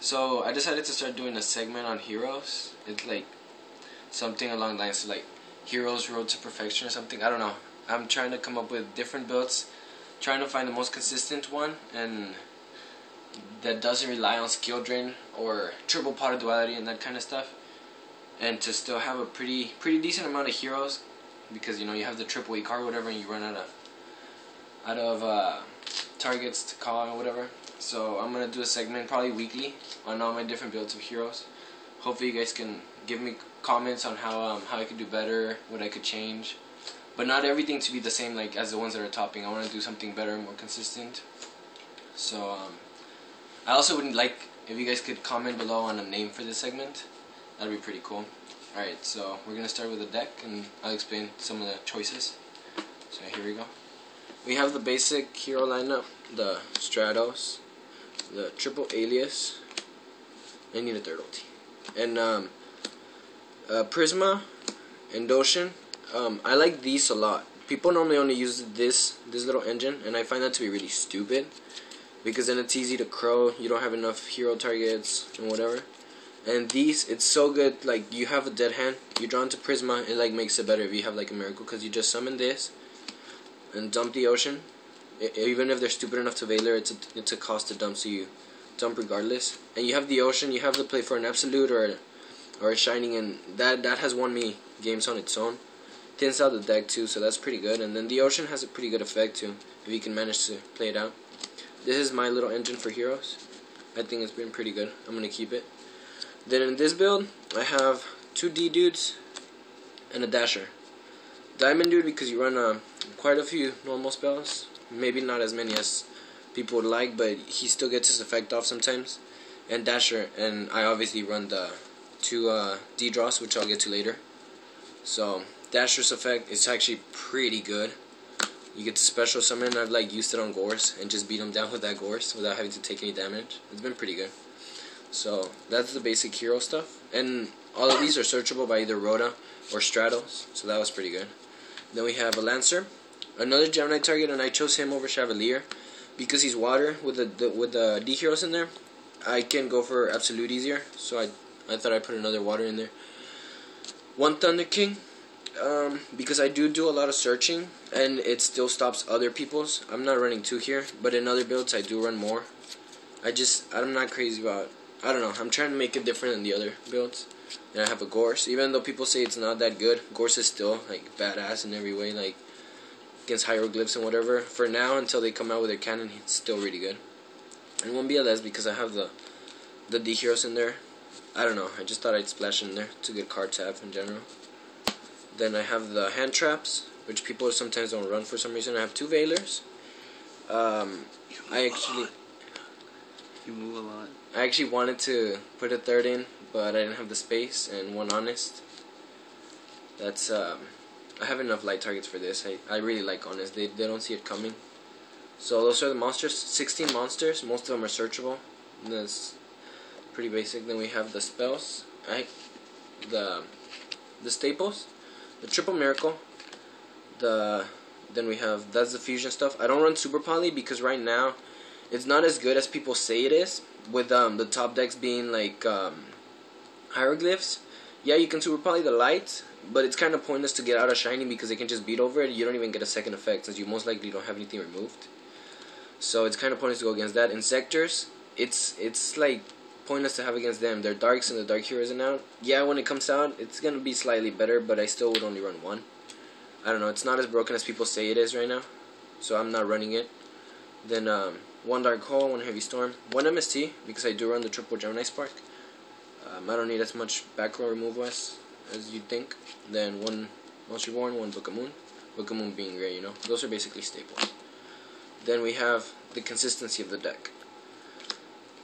So I decided to start doing a segment on heroes. It's like something along the lines of like Heroes Road to Perfection or something. I don't know. I'm trying to come up with different builds, trying to find the most consistent one and that doesn't rely on skill drain or triple pot duality and that kind of stuff, and to still have a pretty decent amount of heroes, because you know you have the triple E card or whatever and you run out of targets to call or whatever. So I'm gonna do a segment probably weekly on all my different builds of heroes. Hopefully you guys can give me comments on how I could do better, what I could change, but not everything to be the same like as the ones that are topping. I want to do something better, more consistent. So I also would like if you guys could comment below on a name for this segment. That'd be pretty cool. Alright, so we're gonna start with the deck and I'll explain some of the choices. So here we go. We have the basic hero lineup, the Stratos, the triple alias. I need a third ulti. And Prisma and Ocean. I like these a lot. People normally only use this little engine, and I find that to be really stupid, because then it's easy to crow, you don't have enough hero targets and whatever. And these, it's so good, like you have a dead hand, you draw into Prisma, it like makes it better if you have like a miracle, because you just summon this and dump the Ocean. Even if they're stupid enough to Veiler, it's a cost to dump, so you dump regardless. And you have the Ocean, you have to play for an absolute or a shining, and that has won me games on its own. Thins out the deck too, so that's pretty good. And then the Ocean has a pretty good effect too, if you can manage to play it out. This is my little engine for heroes. I think it's been pretty good. I'm gonna keep it. Then in this build, I have 2 D dudes and a dasher. Diamond dude because you run quite a few normal spells. Maybe not as many as people would like, but he still gets his effect off sometimes. And dasher, and I obviously run the 2 D draws, which I'll get to later. So dasher's effect is actually pretty good. You get to special summon. I've like used it on Gorse and just beat him down with that Gorse without having to take any damage. It's been pretty good. So that's the basic hero stuff, and all of these are searchable by either Rhoda or Stratos, so that was pretty good. Then we have a Lancer, another Gemini target, and I chose him over Chevalier because he's water with the D heroes in there. I can go for absolute easier, so I thought I'd put another water in there. 1 Thunder King, because I do a lot of searching and it still stops other people's. I'm not running 2 here, but in other builds I do run more. I'm not crazy about, I don't know, I'm trying to make it different than the other builds. And I have a Gorse, even though people say it's not that good, Gorse is still like badass in every way, like against hieroglyphs and whatever. For now, until they come out with their cannon, it's still really good. And 1 BLS because I have the D heroes in there. I don't know, I just thought I'd splash in there. It's a good card to have in general. Then I have the hand traps, which people sometimes don't run for some reason. I have 2 Veilers. You move a lot. I actually wanted to put a 3rd in, but I didn't have the space, and 1 Honest. That's I have enough light targets for this. I really like Honest. They don't see it coming. So those are the monsters. 16 monsters. Most of them are searchable. And that's pretty basic. Then we have the spells. The staples. The triple miracle. Then we have, that's the fusion stuff. I don't run super poly because right now it's not as good as people say it is, with the top decks being like hieroglyphs. Yeah, you can super poly the lights, but it's kind of pointless to get out of shining because they can just beat over it. You don't even get a second effect since you most likely don't have anything removed. So it's kind of pointless to go against that. In sectors, it's like pointless to have against them. They're darks and the dark hero isn't out. Yeah, when it comes out, it's gonna be slightly better, but I still would only run 1. I don't know, it's not as broken as people say it is right now, so I'm not running it. Then 1 Dark Hole, 1 Heavy Storm, 1 MST, because I do run the triple Gemini Spark. I don't need as much back row removal as you'd think. Then 1 Most Reborn, 1 Book of Moon. Book of Moon being gray, you know. Those are basically staples. Then we have the consistency of the deck.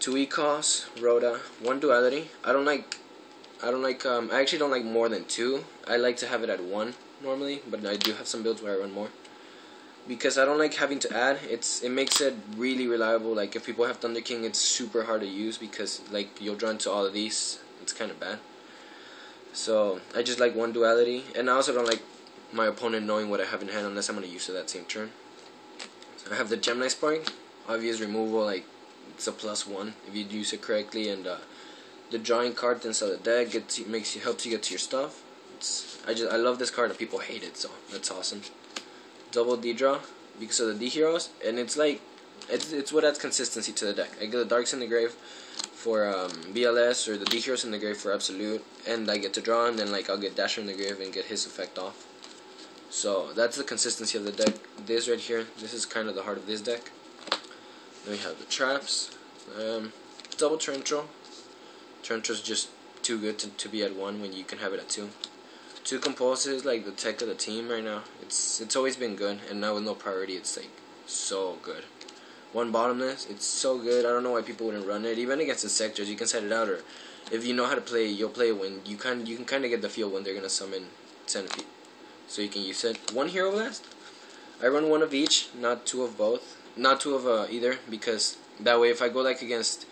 2 Ecos, Rhoda, 1 Duality. I actually don't like more than 2. I like to have it at 1 normally, but I do have some builds where I run more. Because I don't like having to add. It makes it really reliable. Like if people have Thunder King, it's super hard to use because like you'll draw into all of these. It's kind of bad. So I just like 1 Duality, and I also don't like my opponent knowing what I have in hand unless I'm going to use it that same turn. So I have the Gemini Spark, obvious removal, like It's a +1 if you use it correctly, and the drawing card inside the deck helps you get to your stuff. I love this card, and people hate it, so that's awesome. Double D draw because of the D heroes, and it's like it's what adds consistency to the deck. I get the Darks in the grave for BLS, or the D heroes in the grave for Absolute, and I get to draw, and then like I'll get Dasher in the grave and get his effect off. So that's the consistency of the deck. This right here, this is kind of the heart of this deck. Then we have the traps, double Trenchel. Trenchel's just too good to be at 1 when you can have it at 2. 2 Compulses, like the tech of the team right now. It's always been good, and now with no priority, it's like so good. 1 Bottomless, it's so good. I don't know why people wouldn't run it. Even against the sectors, you can set it out, or if you know how to play, you'll play it when you can kind of get the feel when they're gonna summon Centipede, so you can use it. 1 Hero Blast. I run 1 of each, not 2 of both, not 2 of either, because that way if I go like against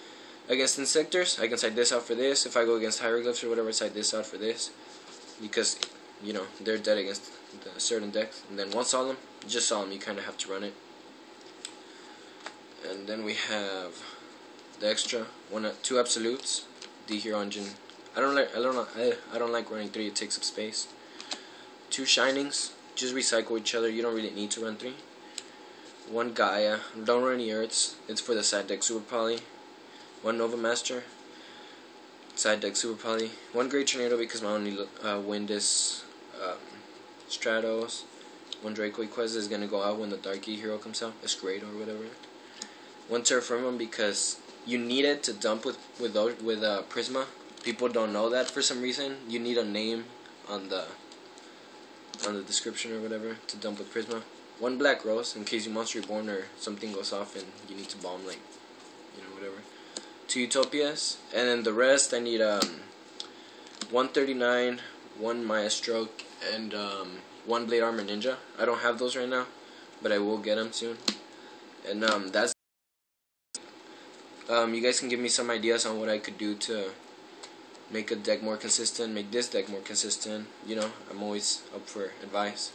Insectors, I can side this out for this. If I go against Hieroglyphs or whatever, side this out for this, because you know they're dead against the certain decks. And then 1 Solemn, just Solemn, you kind of have to run it. And then we have the extra 2 Absolutes, D Hero Engine. I don't like running 3. It takes up space. 2 Shinings, just recycle each other. You don't really need to run 3. 1 Gaia, don't run any Earths. It's for the side deck Super Poly. 1 Nova Master, side deck Super Poly. 1 Great Tornado because my only wind is Stratos. 1 Draco Quest is gonna go out when the Darky hero comes out. It's great or whatever. 1 Terra Firma because you need it to dump with Prisma. People don't know that for some reason. You need a name on the description or whatever to dump with Prisma. 1 Black Rose in case you Monster Reborn or something goes off and you need to bomb, like, you know, whatever. 2 Utopias, and then the rest I need 139, 1 Maestro, and 1 Blade Armor Ninja. I don't have those right now, but I will get them soon. And that's you guys can give me some ideas on what I could do to make a deck more consistent, make this deck more consistent. You know, I'm always up for advice.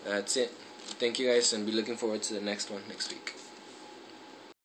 That's it. Thank you guys, and be looking forward to the next one next week.